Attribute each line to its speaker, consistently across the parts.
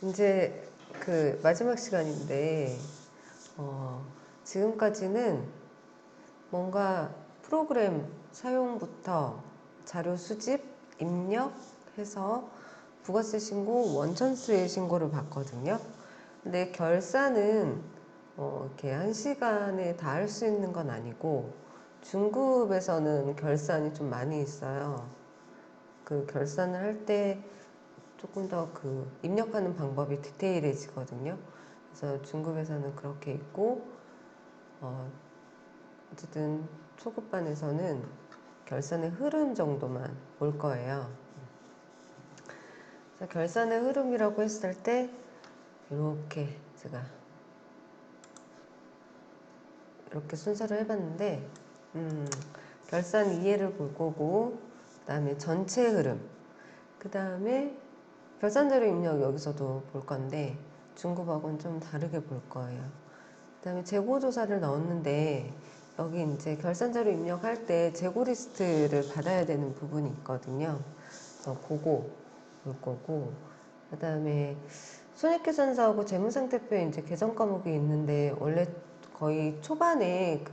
Speaker 1: 이제 그 마지막 시간인데, 지금까지는 뭔가 프로그램 사용부터 자료 수집, 입력해서 부가세 신고, 원천수의 신고를 봤거든요. 근데 결산은 이렇게 한 시간에 다 할 수 있는 건 아니고, 중급에서는 결산이 좀 많이 있어요. 그 결산을 할 때 조금 더 그 입력하는 방법이 디테일해지거든요. 그래서 중급에서는 그렇게 있고, 어쨌든 초급반에서는 결산의 흐름 정도만 볼 거예요. 그래서 결산의 흐름이라고 했을 때 이렇게 제가 이렇게 순서를 해봤는데, 결산 이해를 볼 거고, 그 다음에 전체 흐름, 그 다음에 결산자료 입력 여기서도 볼 건데 중급하고는 좀 다르게 볼 거예요. 그 다음에 재고조사를 넣었는데 여기 이제 결산자료 입력할 때 재고 리스트를 받아야 되는 부분이 있거든요. 그래서 그거 볼 거고, 그 다음에 손익계산서하고 재무상태표에 이제 계정 과목이 있는데 원래 거의 초반에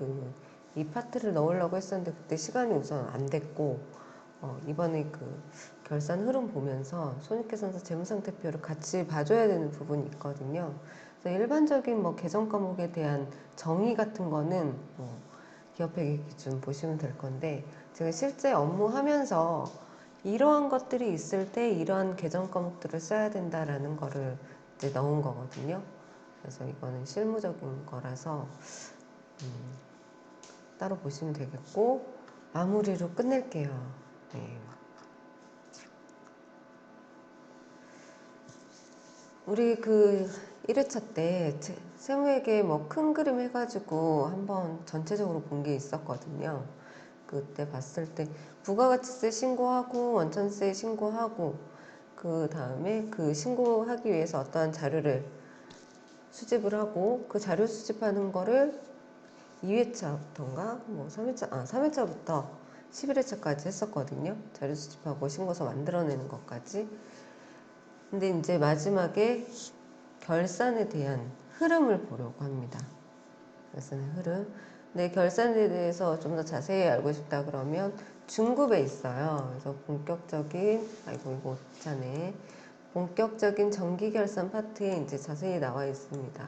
Speaker 1: 이 파트를 넣으려고 했었는데 그때 시간이 우선 안 됐고, 이번에 그 결산 흐름 보면서 손익계산서 재무상태표를 같이 봐줘야 되는 부분이 있거든요. 그래서 일반적인 뭐 계정 과목에 대한 정의 같은 거는 기업회계 기준 보시면 될 건데, 제가 실제 업무하면서 이러한 것들이 있을 때 이러한 계정 과목들을 써야 된다라는 거를 이제 넣은 거거든요. 그래서 이거는 실무적인 거라서 따로 보시면 되겠고, 마무리로 끝낼게요. 네. 우리 그 1회차 때 세무회계 뭐 큰 그림 해가지고 한번 전체적으로 본 게 있었거든요. 그때 봤을 때 부가가치세 신고하고 원천세 신고하고, 그 다음에 그 신고하기 위해서 어떠한 자료를 수집을 하고, 그 자료 수집하는 거를 2회차부터인가 뭐 3회차부터 11회차까지 했었거든요. 자료 수집하고 신고서 만들어내는 것까지. 근데 이제 마지막에 결산에 대한 흐름을 보려고 합니다. 결산의 흐름. 근데 결산에 대해서 좀 더 자세히 알고 싶다 그러면 중급에 있어요. 그래서 이거 오차네. 본격적인 정기 결산 파트에 이제 자세히 나와 있습니다.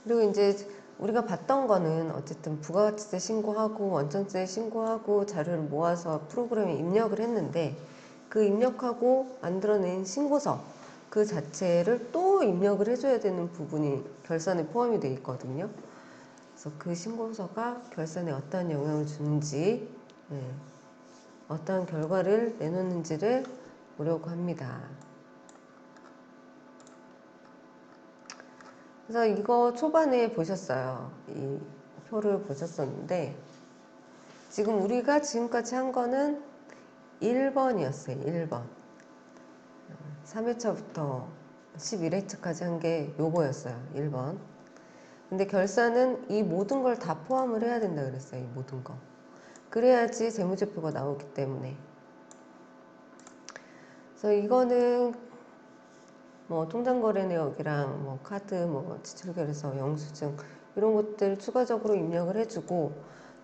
Speaker 1: 그리고 이제 우리가 봤던 거는 어쨌든 부가가치세 신고하고 원천세 신고하고 자료를 모아서 프로그램에 입력을 했는데, 그 입력하고 만들어낸 신고서 그 자체를 또 입력을 해줘야 되는 부분이 결산에 포함이 되어 있거든요. 그래서 그 신고서가 결산에 어떠한 영향을 주는지, 어떠한 결과를 내놓는지를 보려고 합니다. 그래서 이거 초반에 보셨어요. 이 표를 보셨었는데, 지금 우리가 지금까지 한 거는 1번이었어요. 1번. 3회차부터 11회차까지 한 게 요거였어요. 1번. 근데 결산은 이 모든 걸 다 포함을 해야 된다 그랬어요. 이 모든 거. 그래야지 재무제표가 나오기 때문에. 그래서 이거는 뭐 통장거래 내역이랑 뭐 카드, 뭐 지출결에서 영수증 이런 것들 추가적으로 입력을 해주고,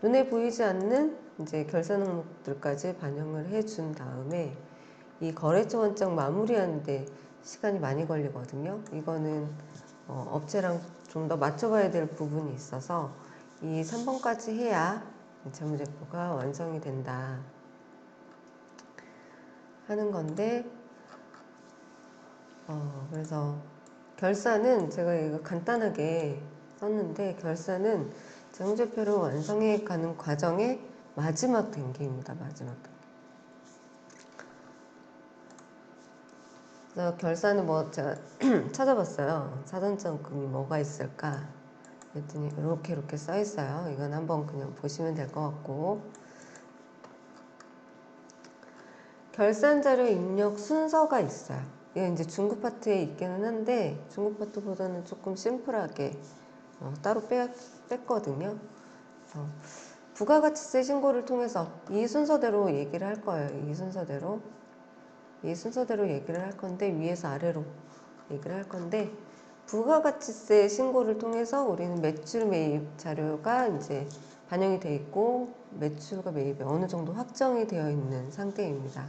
Speaker 1: 눈에 보이지 않는 이제 결산 항목들까지 반영을 해준 다음에 이 거래처 원장 마무리하는데 시간이 많이 걸리거든요. 이거는 업체랑 좀 더 맞춰봐야 될 부분이 있어서 이 3번까지 해야 재무제표가 완성이 된다 하는 건데, 그래서 결산은 제가 이거 간단하게 썼는데, 결산은 재무제표를 완성해 가는 과정의 마지막 단계입니다. 마지막 단계. 그래서 결산은 뭐 제가 찾아봤어요. 사전점검이 뭐가 있을까 그랬더니 이렇게 써 있어요. 이건 한번 그냥 보시면 될 것 같고, 결산 자료 입력 순서가 있어요. 이게 이제 중급 파트에 있기는 한데 중급 파트보다는 조금 심플하게 따로 뺐거든요. 그래서 부가가치세 신고를 통해서 이 순서대로 얘기를 할 거예요. 이 순서대로 얘기를 할 건데, 위에서 아래로 얘기를 할 건데, 부가가치세 신고를 통해서 우리는 매출 매입 자료가 이제 반영이 돼 있고, 매출과 매입이 어느 정도 확정이 되어 있는 상태입니다.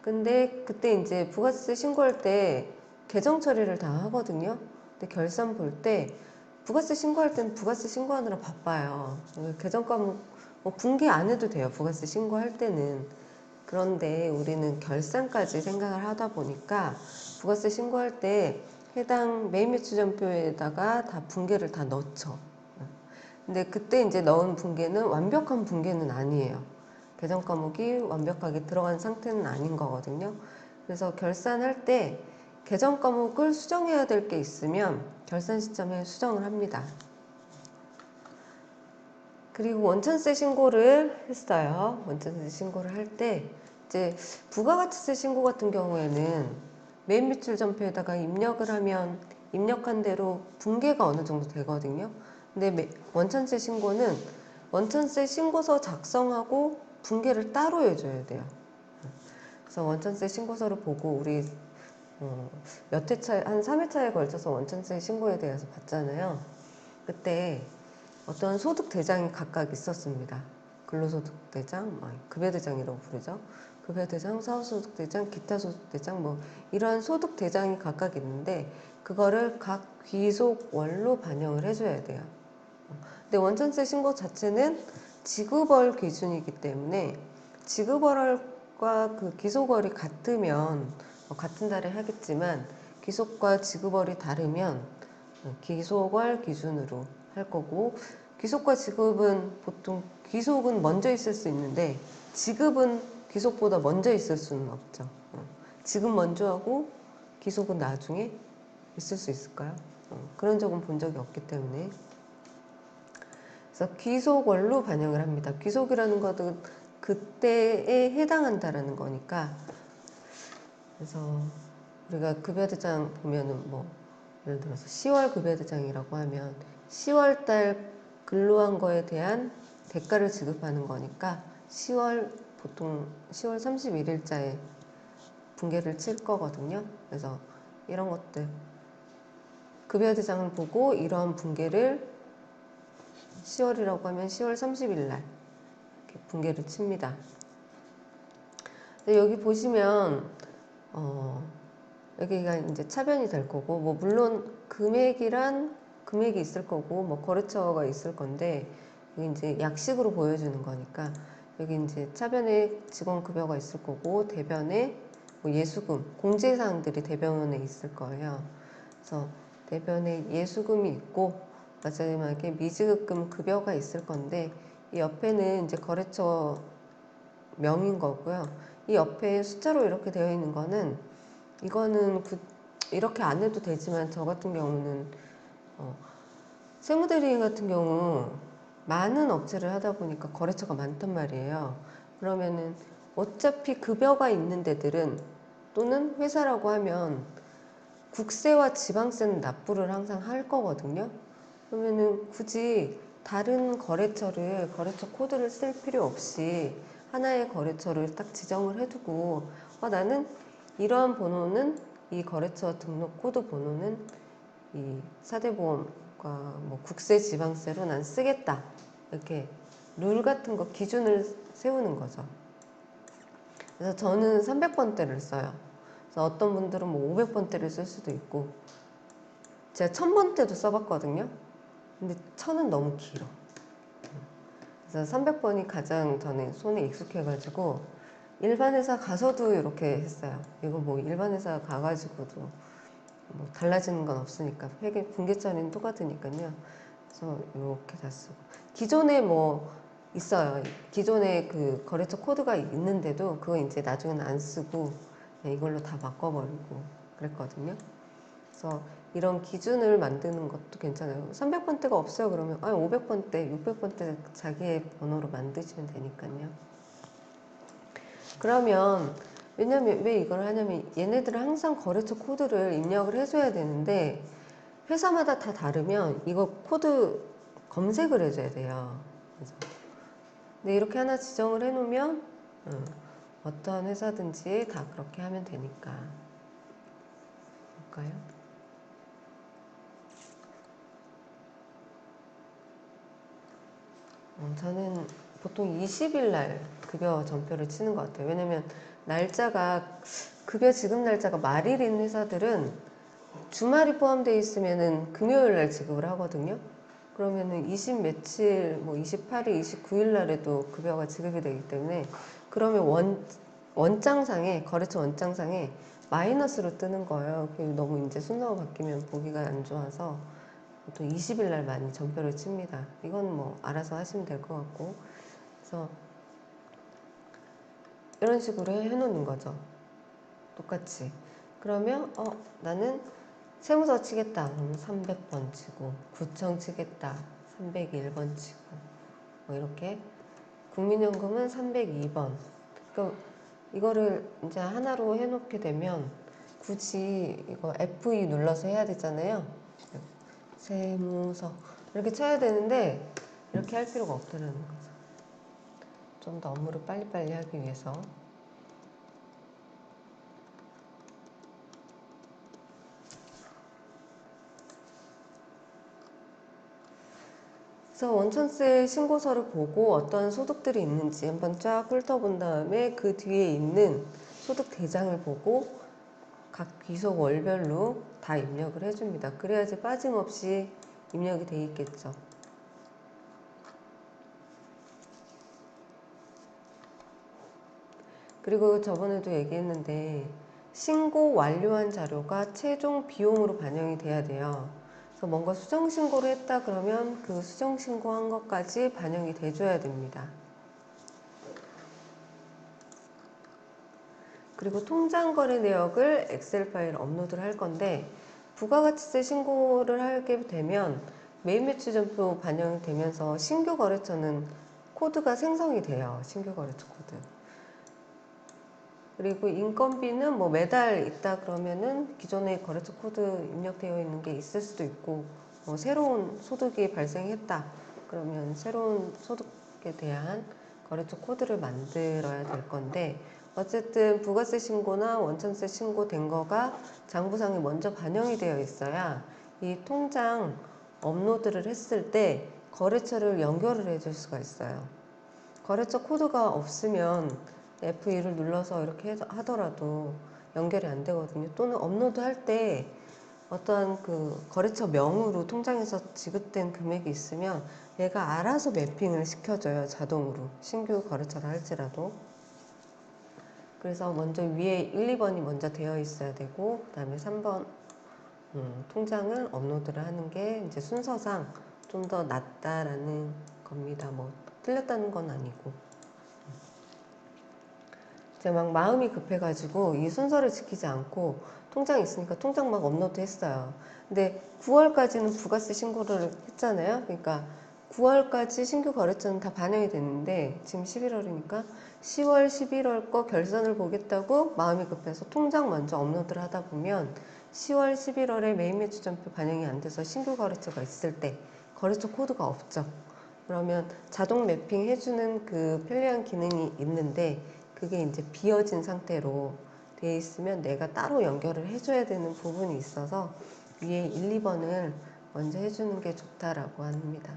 Speaker 1: 근데 그때 이제 부가세 신고할 때 계정 처리를 다 하거든요. 근데 결산 볼 때 부가세 신고할 때는 부가세 신고하느라 바빠요. 계정 과목 뭐 분기 안 해도 돼요. 부가세 신고할 때는. 그런데 우리는 결산까지 생각을 하다 보니까 부가세 신고할 때 해당 매입 매출 전표에다가 다 분계를 다 넣죠. 근데 그때 이제 넣은 분계는 완벽한 분계는 아니에요. 계정 과목이 완벽하게 들어간 상태는 아닌 거거든요. 그래서 결산할 때 계정 과목을 수정해야 될 게 있으면 결산 시점에 수정을 합니다. 그리고 원천세 신고를 했어요. 원천세 신고를 할 때 이제 부가가치세 신고 같은 경우에는 매입 매출 전표에다가 입력을 하면 입력한 대로 분계가 어느 정도 되거든요. 근데 원천세 신고는 원천세 신고서 작성하고 분계를 따로 해줘야 돼요. 그래서 원천세 신고서를 보고 우리 몇 회차, 한 3회차에 걸쳐서 원천세 신고에 대해서 봤잖아요. 그때 어떤 소득 대장이 각각 있었습니다. 근로소득 대장, 급여 대장이라고 부르죠. 급여 대장, 사후소득 대장, 기타 소득 대장, 뭐 이런 소득 대장이 각각 있는데 그거를 각 귀속월로 반영을 해줘야 돼요. 근데 원천세 신고 자체는 지급월 기준이기 때문에 지급월과 그 기속월이 같으면 같은 달에 하겠지만 기속과 지급월이 다르면 기속월 기준으로 할 거고, 기속과 지급은 보통 기속은 먼저 있을 수 있는데 지급은 기속보다 먼저 있을 수는 없죠. 지급 먼저 하고 기속은 나중에 있을 수 있을까요? 그런 적은 본 적이 없기 때문에. 그래서 귀속월로 반영을 합니다. 귀속이라는 것은 그때에 해당한다라는 거니까. 그래서 우리가 급여대장 보면은 뭐 예를 들어서 10월 급여대장이라고 하면 10월달 근로한 거에 대한 대가를 지급하는 거니까 10월 보통 10월 31일자에 분계를 칠 거거든요. 그래서 이런 것들 급여대장을 보고 이러한 분계를 10월이라고 하면 10월 30일 날 이렇게 분계를 칩니다. 근데 여기 보시면 여기가 이제 차변이 될 거고, 뭐 물론 금액이란 금액이 있을 거고, 뭐 거래처가 있을 건데 여기 이제 약식으로 보여주는 거니까 여기 이제 차변에 직원 급여가 있을 거고, 대변에 뭐 예수금, 공제사항들이 대변에 있을 거예요. 그래서 대변에 예수금이 있고 마지막에 미지급금 급여가 있을 건데 이 옆에는 이제 거래처 명인 거고요. 이 옆에 숫자로 이렇게 되어 있는 거는 이거는 이렇게 안 해도 되지만 저 같은 경우는 세무대리인 같은 경우 많은 업체를 하다 보니까 거래처가 많단 말이에요. 그러면은 어차피 급여가 있는 데들은 또는 회사라고 하면 국세와 지방세는 납부를 항상 할 거거든요. 그러면은 굳이 다른 거래처 코드를 쓸 필요 없이 하나의 거래처를 딱 지정을 해두고 나는 이러한 번호는 이 거래처 등록 코드 번호는 이 사대보험과 뭐 국세 지방세로 난 쓰겠다, 이렇게 룰 같은 거 기준을 세우는 거죠. 그래서 저는 300번대를 써요. 그래서 어떤 분들은 뭐 500번대를 쓸 수도 있고, 제가 1000번대도 써봤거든요. 근데 1000은 너무 길어. 그래서 300번이 가장 저는 손에 익숙해가지고 일반 회사 가서도 이렇게 했어요. 이거 뭐 일반 회사 가가지고도 뭐 달라지는 건 없으니까 회계 분계처리는 똑같으니까요. 그래서 이렇게 다 쓰고, 기존에 뭐 있어요. 기존에 그 거래처 코드가 있는데도 그거 이제 나중에는 안 쓰고 이걸로 다 바꿔버리고 그랬거든요. 그래서 이런 기준을 만드는 것도 괜찮아요. 300번대가 없어요. 그러면 500번대, 600번대 자기의 번호로 만드시면 되니까요. 그러면 왜냐면 왜 이걸 하냐면 얘네들은 항상 거래처 코드를 입력을 해줘야 되는데 회사마다 다 다르면 이거 코드 검색을 해줘야 돼요. 그래서 근데 이렇게 하나 지정을 해놓으면 어떠한 회사든지 다 그렇게 하면 되니까. 볼까요? 저는 보통 20일 날 급여 전표를 치는 것 같아요. 왜냐면 날짜가 급여 지급 날짜가 말일인 회사들은 주말이 포함되어 있으면은 금요일 날 지급을 하거든요. 그러면은 20 며칠, 뭐 28일, 29일 날에도 급여가 지급이 되기 때문에 그러면 원장상에, 거래처 원장상에 마이너스로 뜨는 거예요. 너무 이제 순서가 바뀌면 보기가 안 좋아서 보통 20일 날 많이 전표를 칩니다. 이건 뭐 알아서 하시면 될 것 같고. 그래서 이런 식으로 해놓는 거죠. 똑같이. 그러면 나는 세무서 치겠다. 그러면 300번 치고, 구청 치겠다. 301번 치고, 뭐 이렇게. 국민연금은 302번. 그러니까 이거를 이제 하나로 해놓게 되면 굳이 이거 F2 눌러서 해야 되잖아요. 세무서 이렇게 쳐야 되는데 이렇게 할 필요가 없다는 거죠. 좀 더 업무를 빨리빨리 하기 위해서. 그래서 원천세 신고서를 보고 어떤 소득들이 있는지 한번 쫙 훑어본 다음에 그 뒤에 있는 소득 대장을 보고 각 귀속 월별로 다 입력을 해줍니다. 그래야지 빠짐없이 입력이 돼 있겠죠. 그리고 저번에도 얘기했는데 신고 완료한 자료가 최종 비용으로 반영이 돼야 돼요. 그래서 뭔가 수정신고를 했다 그러면 그 수정신고한 것까지 반영이 돼줘야 됩니다. 그리고 통장거래 내역을 엑셀 파일 업로드를 할 건데 부가가치세 신고를 하게 되면 매입매출전표 반영이 되면서 신규 거래처는 코드가 생성이 돼요. 신규 거래처 코드. 그리고 인건비는 뭐 매달 있다 그러면은 기존의 거래처 코드 입력되어 있는 게 있을 수도 있고 새로운 소득이 발생했다 그러면 새로운 소득에 대한 거래처 코드를 만들어야 될 건데 어쨌든 부가세 신고나 원천세 신고된 거가 장부상에 먼저 반영이 되어 있어야 이 통장 업로드를 했을 때 거래처를 연결을 해줄 수가 있어요. 거래처 코드가 없으면 F2를 눌러서 이렇게 하더라도 연결이 안 되거든요. 또는 업로드 할 때 어떠한 그 거래처 명으로 통장에서 지급된 금액이 있으면 얘가 알아서 매핑을 시켜줘요. 자동으로. 신규 거래처를 할지라도. 그래서 먼저 위에 1, 2번이 먼저 되어 있어야 되고 그 다음에 3번 통장을 업로드를 하는 게 이제 순서상 좀 더 낫다라는 겁니다. 뭐 틀렸다는 건 아니고. 제가 막 마음이 급해가지고 이 순서를 지키지 않고 통장 있으니까 통장 막 업로드 했어요. 근데 9월까지는 부가세 신고를 했잖아요. 그러니까 9월까지 신규 거래처는 다 반영이 됐는데 지금 11월이니까 10월, 11월 거 결산을 보겠다고 마음이 급해서 통장 먼저 업로드를 하다 보면 10월, 11월에 매입매출전표 반영이 안 돼서 신규 거래처가 있을 때 거래처 코드가 없죠. 그러면 자동 매핑 해주는 그 편리한 기능이 있는데 그게 이제 비어진 상태로 돼 있으면 내가 따로 연결을 해줘야 되는 부분이 있어서 위에 1, 2번을 먼저 해주는 게 좋다라고 합니다.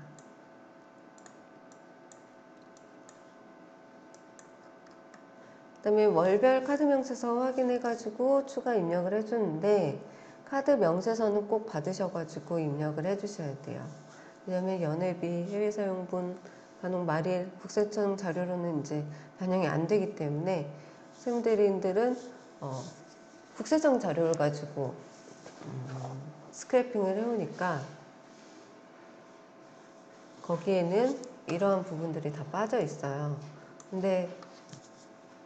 Speaker 1: 그 다음에 월별 카드 명세서 확인해가지고 추가 입력을 해주는데 카드 명세서는 꼭 받으셔가지고 입력을 해주셔야 돼요. 왜냐면 연회비, 해외사용분, 간혹 말일, 국세청 자료로는 이제 반영이 안 되기 때문에 세무대리인들은 국세청 자료를 가지고 스크래핑을 해오니까 거기에는 이러한 부분들이 다 빠져 있어요. 근데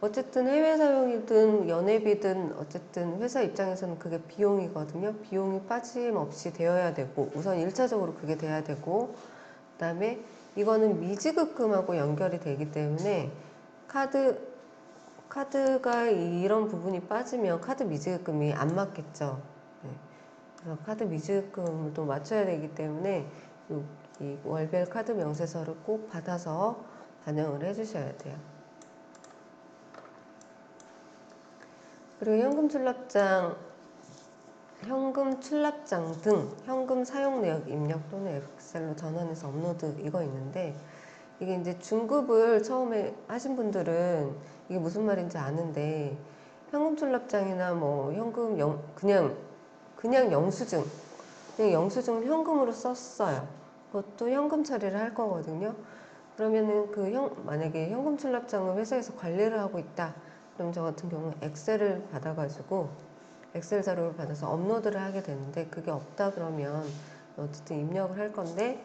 Speaker 1: 어쨌든 해외 사용이든 연회비든 어쨌든 회사 입장에서는 그게 비용이거든요. 비용이 빠짐없이 되어야 되고 우선 1차적으로 그게 돼야 되고 그 다음에 이거는 미지급금하고 연결이 되기 때문에 카드가 이런 부분이 빠지면 카드 미지급금이 안 맞겠죠. 네. 그래서 카드 미지급금을 또 맞춰야 되기 때문에 이 월별 카드 명세서를 꼭 받아서 반영을 해주셔야 돼요. 그리고 현금 출납장 등 현금 사용 내역 입력 또는 엑셀로 전환해서 업로드 이거 있는데, 이게 이제 중급을 처음에 하신 분들은 이게 무슨 말인지 아는데, 현금 출납장이나 뭐 현금 그냥 영수증, 그냥 영수증을 현금으로 썼어요. 그것도 현금 처리를 할 거거든요. 그러면은 만약에 현금 출납장을 회사에서 관리를 하고 있다, 그럼 저 같은 경우는 엑셀을 받아가지고 엑셀 자료를 받아서 업로드를 하게 되는데, 그게 없다 그러면 어쨌든 입력을 할 건데,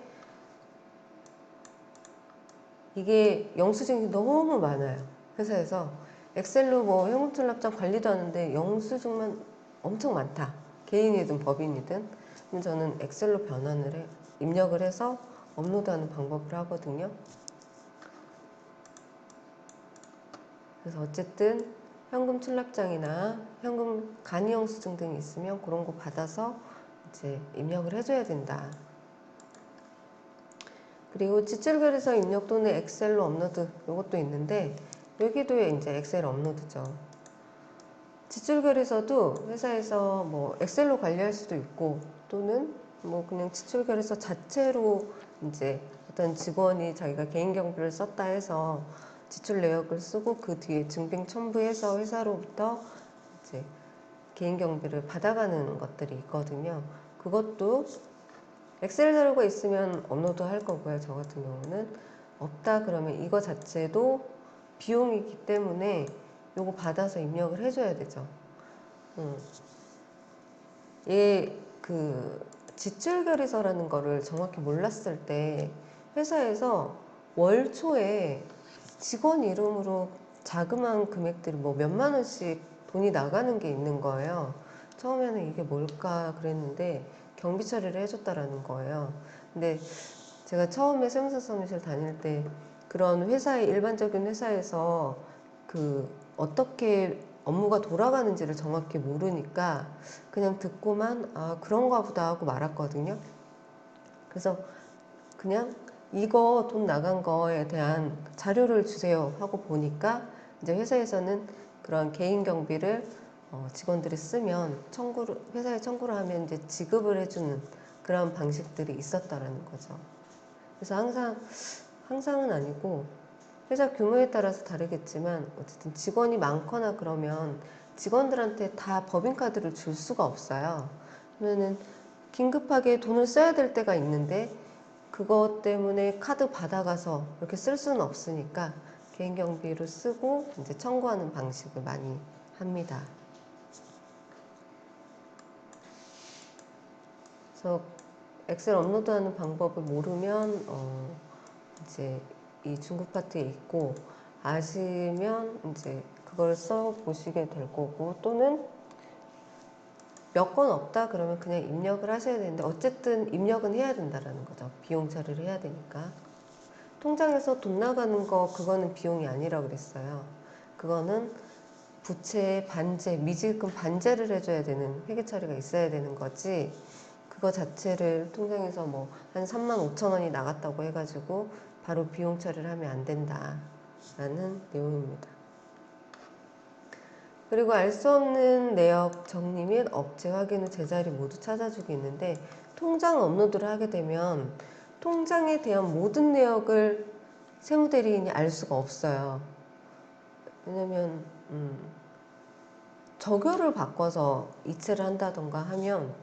Speaker 1: 이게 영수증이 너무 많아요. 회사에서 엑셀로 뭐 현금 출납장 관리도 하는데 영수증만 엄청 많다, 개인이든 법인이든. 그럼 저는 엑셀로 입력을 해서 업로드하는 방법을 하거든요. 그래서 어쨌든 현금 출납장이나 현금 간이 영수증 등이 있으면 그런 거 받아서 이제 입력을 해줘야 된다. 그리고 지출결의서 입력 또는 엑셀로 업로드, 이것도 있는데, 여기도 이제 엑셀 업로드죠. 지출결의서도 회사에서 뭐 엑셀로 관리할 수도 있고, 또는 뭐 그냥 지출결의서 자체로 이제 어떤 직원이 자기가 개인 경비를 썼다 해서 지출 내역을 쓰고 그 뒤에 증빙 첨부해서 회사로부터 이제 개인 경비를 받아가는 것들이 있거든요. 그것도 엑셀 자료가 있으면 업로드 할 거고요. 저 같은 경우는 없다 그러면 이거 자체도 비용이기 때문에 요거 받아서 입력을 해줘야 되죠. 그 지출결의서라는 거를 정확히 몰랐을 때 회사에서 월 초에 직원 이름으로 자그마한 금액들이 뭐 몇만 원씩 돈이 나가는 게 있는 거예요. 처음에는 이게 뭘까 그랬는데 경비 처리를 해줬다라는 거예요. 근데 제가 처음에 세무사 사무실 다닐 때 그런 일반적인 회사에서 어떻게 업무가 돌아가는지를 정확히 모르니까 그냥 듣고만 그런가 보다 하고 말았거든요. 그래서 그냥 이거 돈 나간 거에 대한 자료를 주세요 하고 보니까 이제 회사에서는 그런 개인 경비를 직원들이 쓰면 회사에 청구를 하면 이제 지급을 해주는 그런 방식들이 있었다라는 거죠. 그래서 항상은 아니고 회사 규모에 따라서 다르겠지만 어쨌든 직원이 많거나 그러면 직원들한테 다 법인카드를 줄 수가 없어요. 그러면은 긴급하게 돈을 써야 될 때가 있는데 그것 때문에 카드 받아가서 이렇게 쓸 수는 없으니까 개인 경비로 쓰고 이제 청구하는 방식을 많이 합니다. 그래서 엑셀 업로드하는 방법을 모르면 이제 이 중급 파트에 있고, 아시면 이제 그걸 써 보시게 될 거고, 또는 몇 건 없다 그러면 그냥 입력을 하셔야 되는데, 어쨌든 입력은 해야 된다라는 거죠. 비용 처리를 해야 되니까. 통장에서 돈 나가는 거 그거는 비용이 아니라 그랬어요. 그거는 부채 반제, 미지급 반제를 해줘야 되는 회계 처리가 있어야 되는 거지, 그거 자체를 통장에서 뭐 한 35,000원이 나갔다고 해가지고 바로 비용 처리를 하면 안 된다라는 내용입니다. 그리고 알 수 없는 내역 정리 및 업체 확인 후 제자리 모두 찾아주기 있는데, 통장 업로드를 하게 되면 통장에 대한 모든 내역을 세무대리인이 알 수가 없어요. 왜냐면 적요를 바꿔서 이체를 한다던가 하면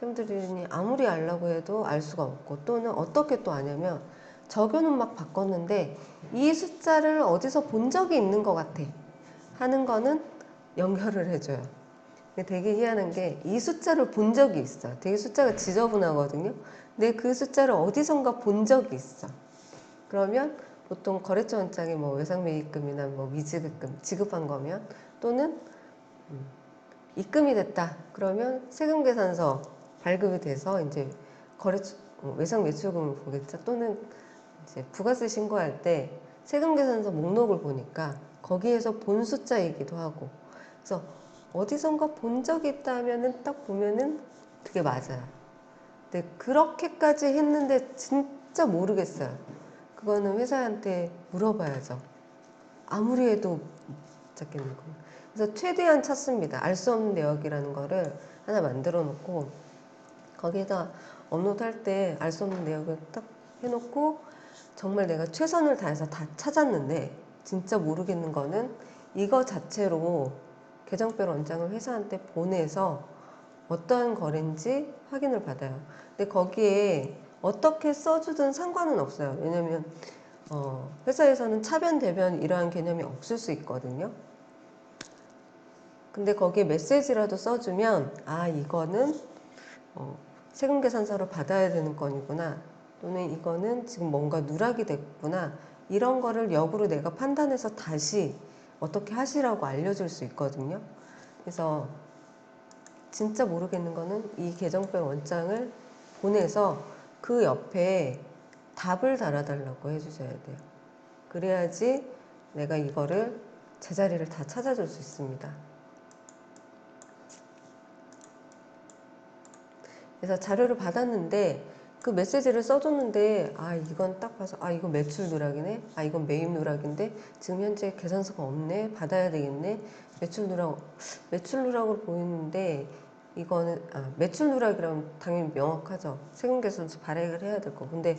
Speaker 1: 세무대리인이 아무리 알라고 해도 알 수가 없고, 또는 어떻게 또 아냐면 적요는 막 바꿨는데 이 숫자를 어디서 본 적이 있는 것 같아 하는 거는 연결을 해줘요. 되게 희한한 게 이 숫자를 본 적이 있어. 되게 숫자가 지저분하거든요. 근데 그 숫자를 어디선가 본 적이 있어. 그러면 보통 거래처 원장이 뭐 외상매입금이나 뭐 미지급금 지급한 거면, 또는 입금이 됐다 그러면 세금계산서 발급이 돼서 이제 외상매출금을 보겠죠. 또는 이제 부가세 신고할 때 세금계산서 목록을 보니까 거기에서 본 숫자이기도 하고, 그래서 어디선가 본 적이 있다 하면은 딱 보면은 그게 맞아요. 근데 그렇게까지 했는데 진짜 모르겠어요. 그거는 회사한테 물어봐야죠. 아무리 해도 못 찾겠는 거. 그래서 최대한 찾습니다. 알 수 없는 내역이라는 거를 하나 만들어 놓고 거기에다 업로드할 때 알 수 없는 내역을 딱 해놓고 정말 내가 최선을 다해서 다 찾았는데 진짜 모르겠는 거는 이거 자체로 계정별 원장을 회사한테 보내서 어떠한 거래인지 확인을 받아요. 근데 거기에 어떻게 써주든 상관은 없어요. 왜냐면 회사에서는 차변, 대변 이러한 개념이 없을 수 있거든요. 근데 거기에 메시지라도 써주면 아 이거는 세금계산서를 받아야 되는 건이구나, 또는 이거는 지금 뭔가 누락이 됐구나, 이런 거를 역으로 내가 판단해서 다시 어떻게 하시라고 알려줄 수 있거든요. 그래서 진짜 모르겠는 거는 이 계정별 원장을 보내서 그 옆에 답을 달아달라고 해주셔야 돼요. 그래야지 내가 이거를 제자리를 다 찾아줄 수 있습니다. 그래서 자료를 받았는데 그 메시지를 써줬는데 아 이건 딱 봐서 아 이건 매출 누락이네, 아 이건 매입 누락인데 지금 현재 계산서가 없네, 받아야 되겠네, 매출 누락으로 보이는데 이거는 매출 누락이라면 당연히 명확하죠. 세금계산서 발행을 해야 될 거. 근데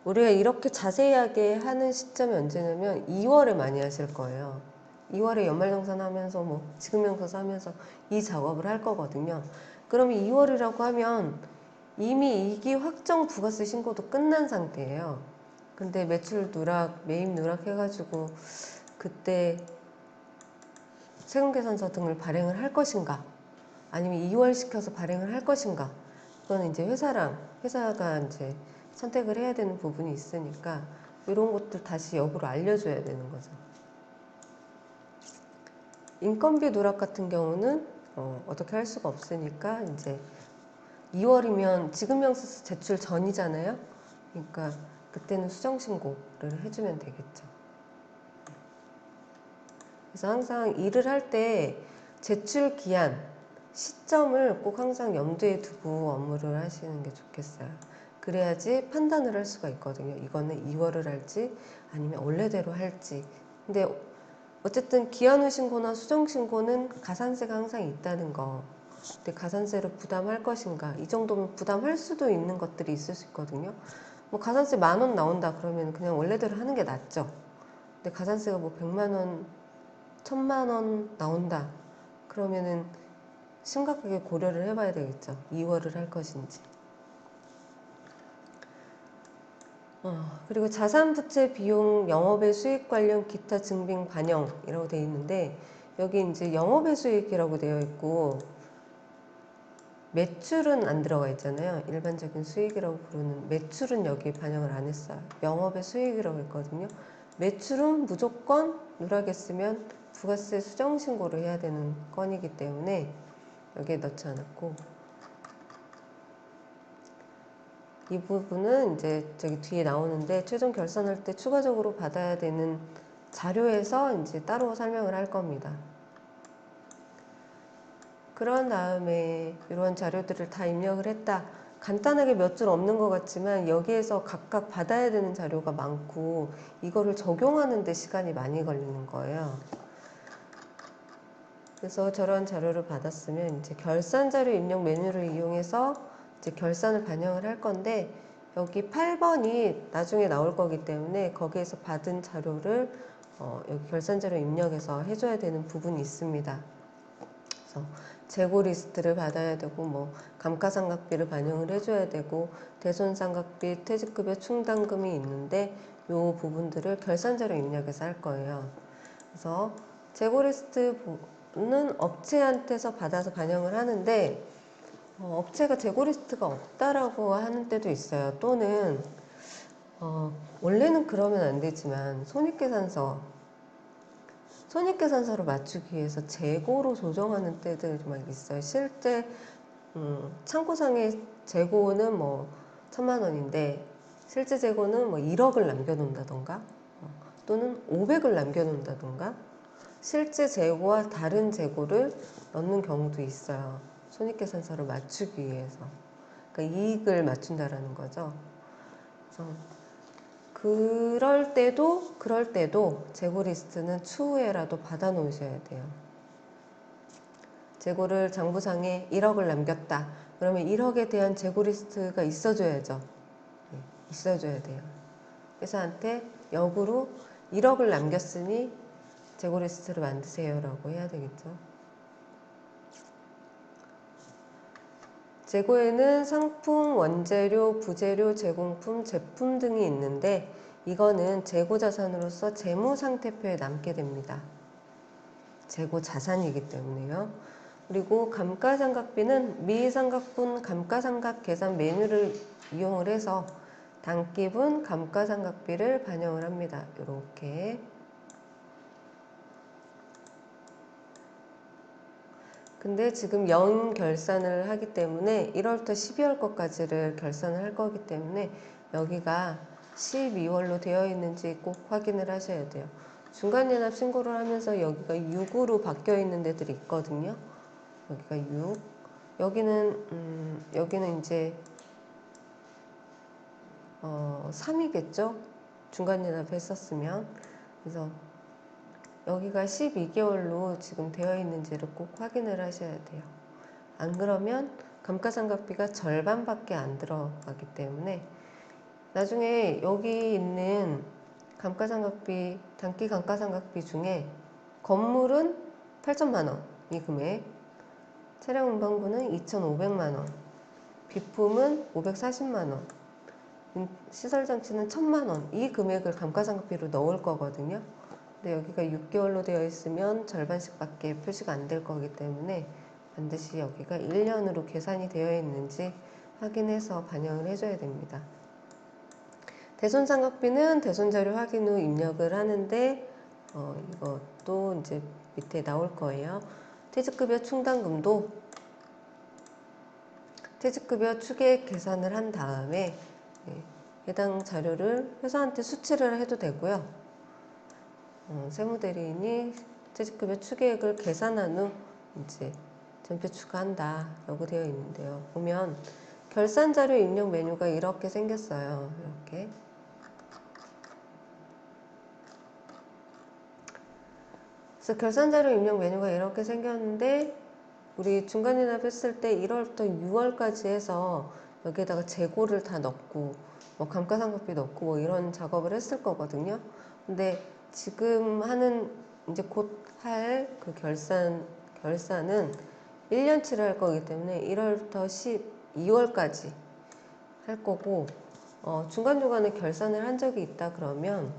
Speaker 1: 우리가 이렇게 자세하게 하는 시점이 언제냐면 2월에 많이 하실 거예요. 2월에 연말정산 하면서 뭐 지급명세서 하면서 이 작업을 할 거거든요. 그러면 2월이라고 하면 이미 이기 확정 부가세 신고도 끝난 상태예요. 근데 매출 누락, 매입 누락 해가지고 그때 세금계산서 등을 발행을 할 것인가, 아니면 2월 시켜서 발행을 할 것인가, 그건 이제 회사가 이제 선택을 해야 되는 부분이 있으니까 이런 것들 다시 역으로 알려줘야 되는 거죠. 인건비 누락 같은 경우는 어떻게 할 수가 없으니까 이제 2월이면 지급명세서 제출 전이잖아요. 그러니까 그때는 수정신고를 해주면 되겠죠. 그래서 항상 일을 할 때 제출 기한, 시점을 꼭 항상 염두에 두고 업무를 하시는 게 좋겠어요. 그래야지 판단을 할 수가 있거든요. 이거는 2월을 할지 아니면 원래대로 할지. 근데 어쨌든 기한 후 신고나 수정 신고는 가산세가 항상 있다는 거. 근데 가산세를 부담할 것인가, 이 정도면 부담할 수도 있는 것들이 있을 수 있거든요. 뭐 가산세 10,000원 나온다 그러면 그냥 원래대로 하는 게 낫죠. 근데 가산세가 뭐 100만 원, 1,000만 원 나온다 그러면은 심각하게 고려를 해봐야 되겠죠. 2월을 할 것인지. 그리고 자산부채 비용 영업의 수익 관련 기타 증빙 반영이라고 되어 있는데 여기 이제 영업의 수익이라고 되어 있고 매출은 안 들어가 있잖아요. 일반적인 수익이라고 부르는 매출은 여기 반영을 안 했어요. 영업의 수익이라고 했거든요. 매출은 무조건 누락했으면 부가세 수정 신고를 해야 되는 건이기 때문에 여기에 넣지 않았고, 이 부분은 이제 저기 뒤에 나오는데 최종 결산할 때 추가적으로 받아야 되는 자료에서 이제 따로 설명을 할 겁니다. 그런 다음에 이런 자료들을 다 입력을 했다. 간단하게 몇 줄 없는 것 같지만 여기에서 각각 받아야 되는 자료가 많고 이거를 적용하는 데 시간이 많이 걸리는 거예요. 그래서 저런 자료를 받았으면 이제 결산 자료 입력 메뉴를 이용해서 이제 결산을 반영을 할 건데 여기 8번이 나중에 나올 거기 때문에 거기에서 받은 자료를 여기 결산 자료 입력해서 해줘야 되는 부분이 있습니다. 그래서 재고 리스트를 받아야 되고 뭐 감가상각비를 반영을 해줘야 되고 대손상각비, 퇴직급여 충당금이 있는데 요 부분들을 결산자료 입력해서 할 거예요. 그래서 재고 리스트는 업체한테서 받아서 반영을 하는데 업체가 재고 리스트가 없다라고 하는 때도 있어요. 또는 원래는 그러면 안 되지만 손익계산서를 맞추기 위해서 재고로 조정하는 때들이 막 있어요. 실제 창고상의 재고는 뭐 1,000만 원인데 실제 재고는 뭐 1억을 남겨놓는다던가 또는 500을 남겨놓는다던가 실제 재고와 다른 재고를 넣는 경우도 있어요. 손익계산서를 맞추기 위해서. 그러니까 이익을 맞춘다라는 거죠. 그래서 그럴 때도 재고 리스트는 추후에라도 받아 놓으셔야 돼요. 재고를 장부상에 1억을 남겼다. 그러면 1억에 대한 재고 리스트가 있어줘야죠. 있어줘야 돼요. 회사한테 역으로 1억을 남겼으니 재고 리스트를 만드세요 라고 해야 되겠죠. 재고에는 상품, 원재료, 부재료, 제공품, 제품 등이 있는데 이거는 재고 자산으로서 재무상태표에 남게 됩니다. 재고 자산이기 때문에요. 그리고 감가상각비는 미상각분 감가상각 계산 메뉴를 이용을 해서 단기분 감가상각비를 반영을 합니다. 이렇게. 근데 지금 연결산을 하기 때문에 1월부터 12월 것까지를 결산을 할 거기 때문에 여기가 12월로 되어 있는지 꼭 확인을 하셔야 돼요. 중간연합 신고를 하면서 여기가 6으로 바뀌어 있는 데들이 있거든요. 여기가 6. 여기는 이제 3이겠죠? 중간연합 했었으면. 그래서 여기가 12개월로 지금 되어 있는지를 꼭 확인을 하셔야 돼요. 안 그러면 감가상각비가 절반밖에 안 들어가기 때문에 나중에 여기 있는 감가상각비, 단기 감가상각비 중에 건물은 8천만 원 이 금액, 차량 운반부는 2,500만 원, 비품은 540만 원, 시설장치는 1,000만 원 이 금액을 감가상각비로 넣을 거거든요. 근데 여기가 6개월로 되어 있으면 절반씩밖에 표시가 안 될 거기 때문에 반드시 여기가 1년으로 계산이 되어 있는지 확인해서 반영을 해줘야 됩니다. 대손상각비는 대손자료 확인 후 입력을 하는데 이것도 이제 밑에 나올 거예요. 퇴직급여 충당금도 퇴직급여 추계액 계산을 한 다음에 해당 자료를 회사한테 수치를 해도 되고요. 세무대리인이 퇴직급여 추계액을 계산한 후 이제 전표 추가한다 라고 되어 있는데요. 보면 결산자료 입력 메뉴가 이렇게 생겼어요. 이렇게. 그래서 결산자료 입력 메뉴가 이렇게 생겼는데 우리 중간연합 했을 때 1월부터 6월까지 해서 여기에다가 재고를 다 넣고 뭐 감가상각비 넣고 뭐 이런 작업을 했을 거거든요. 근데 지금 하는 이제 곧 할 그 결산은 1년치를 할 거기 때문에 1월부터 12월까지 할 거고 중간중간에 결산을 한 적이 있다 그러면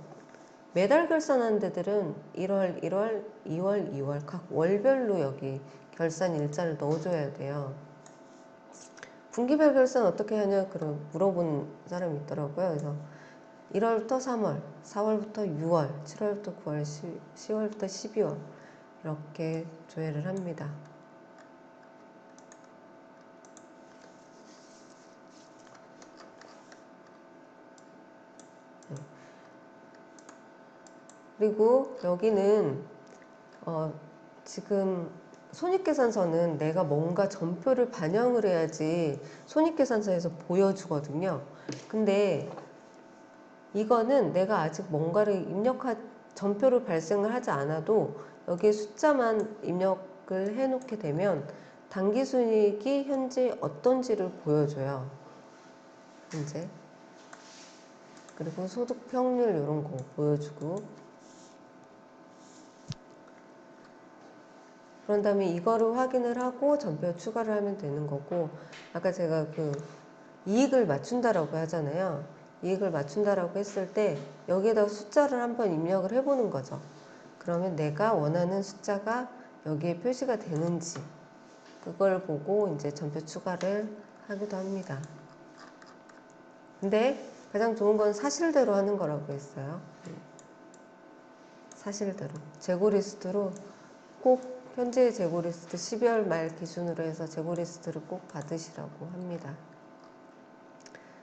Speaker 1: 매달 결산한 데들은 1월, 1월, 2월, 2월 각 월별로 여기 결산 일자를 넣어줘야 돼요. 분기별 결산 어떻게 하냐 그럼 물어본 사람이 있더라고요. 그래서 1월부터 3월, 4월부터 6월, 7월부터 9월, 10월부터 12월 이렇게 조회를 합니다. 그리고 여기는 지금 손익계산서는 내가 뭔가 전표를 반영을 해야지 손익계산서에서 보여주거든요. 근데 이거는 내가 아직 뭔가를 전표를 발생을 하지 않아도 여기에 숫자만 입력을 해 놓게 되면 당기순이익이 현재 어떤지를 보여줘요. 현재. 그리고 소득평률 이런 거 보여주고 그런 다음에 이거를 확인을 하고 전표 추가를 하면 되는 거고 아까 제가 그 이익을 맞춘다라고 하잖아요. 이익을 맞춘다라고 했을 때 여기에다 숫자를 한번 입력을 해보는 거죠. 그러면 내가 원하는 숫자가 여기에 표시가 되는지 그걸 보고 이제 전표 추가를 하기도 합니다. 근데 가장 좋은 건 사실대로 하는 거라고 했어요. 사실대로. 재고 리스트로 꼭 현재 재고 리스트 12월 말 기준으로 해서 재고 리스트를 꼭 받으시라고 합니다.